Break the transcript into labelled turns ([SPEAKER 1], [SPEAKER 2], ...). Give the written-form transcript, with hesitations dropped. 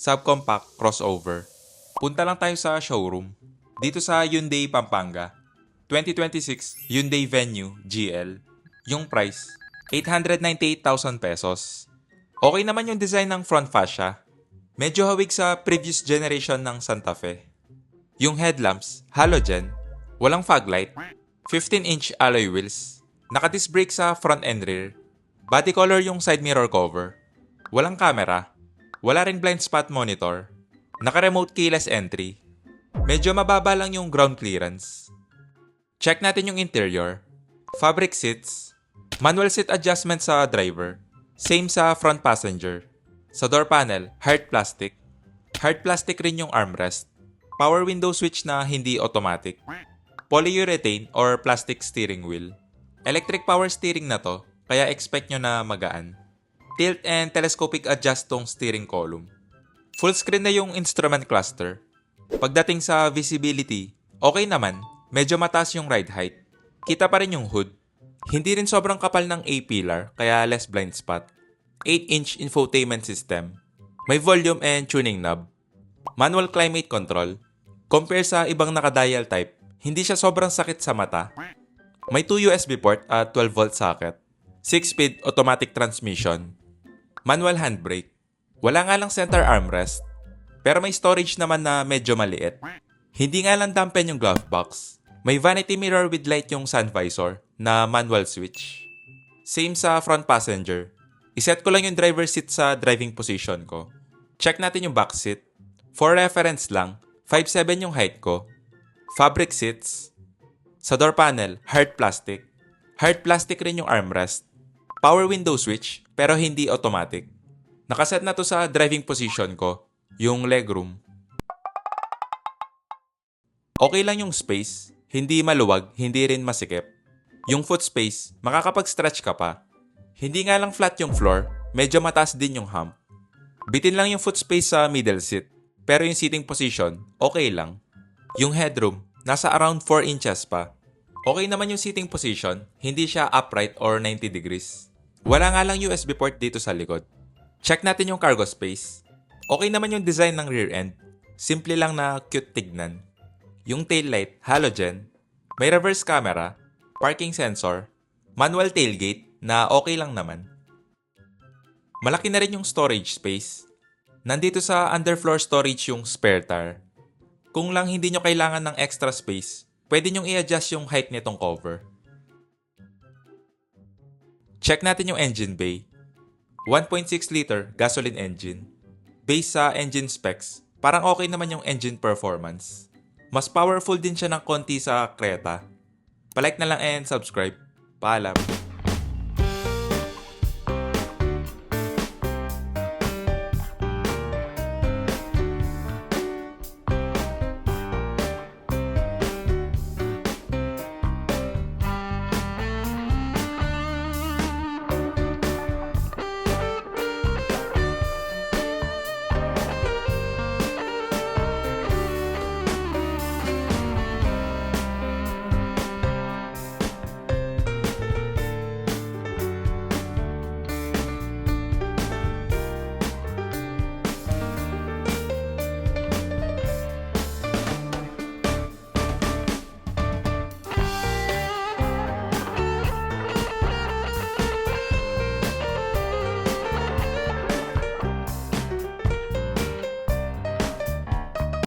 [SPEAKER 1] subcompact crossover. Punta lang tayo sa showroom. Dito sa Hyundai Pampanga. 2026 Hyundai Venue GL. Yung price, 898,000 pesos. Okay naman yung design ng front fascia. Medyo hawig sa previous generation ng Santa Fe. Yung headlamps, halogen, walang fog light, 15-inch alloy wheels, naka-disc brake sa front and rear, body color yung side mirror cover, walang camera, wala ring blind spot monitor, naka-remote keyless entry, medyo mababa lang yung ground clearance. Check natin yung interior, fabric seats, manual seat adjustment sa driver, same sa front passenger. Sa door panel, hard plastic. Hard plastic rin yung armrest. Power window switch na hindi automatic. Polyurethane or plastic steering wheel. Electric power steering na to, kaya expect nyo na magaan. Tilt and telescopic adjust tong steering column. Full screen na yung instrument cluster. Pagdating sa visibility, okay naman, medyo mataas yung ride height. Kita pa rin yung hood. Hindi rin sobrang kapal ng A-pillar, kaya less blind spot. 8-inch infotainment system. May volume and tuning knob. Manual climate control. Compare sa ibang naka-dial type, hindi siya sobrang sakit sa mata. May 2 USB port at 12-volt socket. 6-speed automatic transmission. Manual handbrake. Wala nga lang center armrest. Pero may storage naman na medyo maliit. Hindi nga lang dampen yung glove box. May vanity mirror with light yung sun visor na manual switch. Same sa front passenger. Iset ko lang yung driver seat sa driving position ko. Check natin yung back seat. For reference lang, 5'7" yung height ko. Fabric seats. Sa door panel, hard plastic. Hard plastic rin yung armrest. Power window switch, pero hindi automatic. Nakaset na to sa driving position ko, yung legroom. Okay lang yung space, hindi maluwag, hindi rin masikip. Yung foot space, makakapag-stretch ka pa. Hindi nga lang flat yung floor, medyo mataas din yung hump. Bitin lang yung foot space sa middle seat, pero yung seating position, okay lang. Yung headroom, nasa around 4 inches pa. Okay naman yung seating position, hindi siya upright or 90 degrees. Wala nga lang USB port dito sa likod. Check natin yung cargo space. Okay naman yung design ng rear end, simple lang na cute tignan. Yung taillight, halogen, may reverse camera, parking sensor, manual tailgate, na okay lang naman. Malaki na rin yung storage space. Nandito sa underfloor storage yung spare tire. Kung lang hindi nyo kailangan ng extra space, pwede nyong i-adjust yung height nitong cover. Check natin yung engine bay. 1.6 liter gasoline engine. Based sa engine specs, parang okay naman yung engine performance. Mas powerful din siya ng konti sa Creta. Palike na lang and subscribe. Paalam.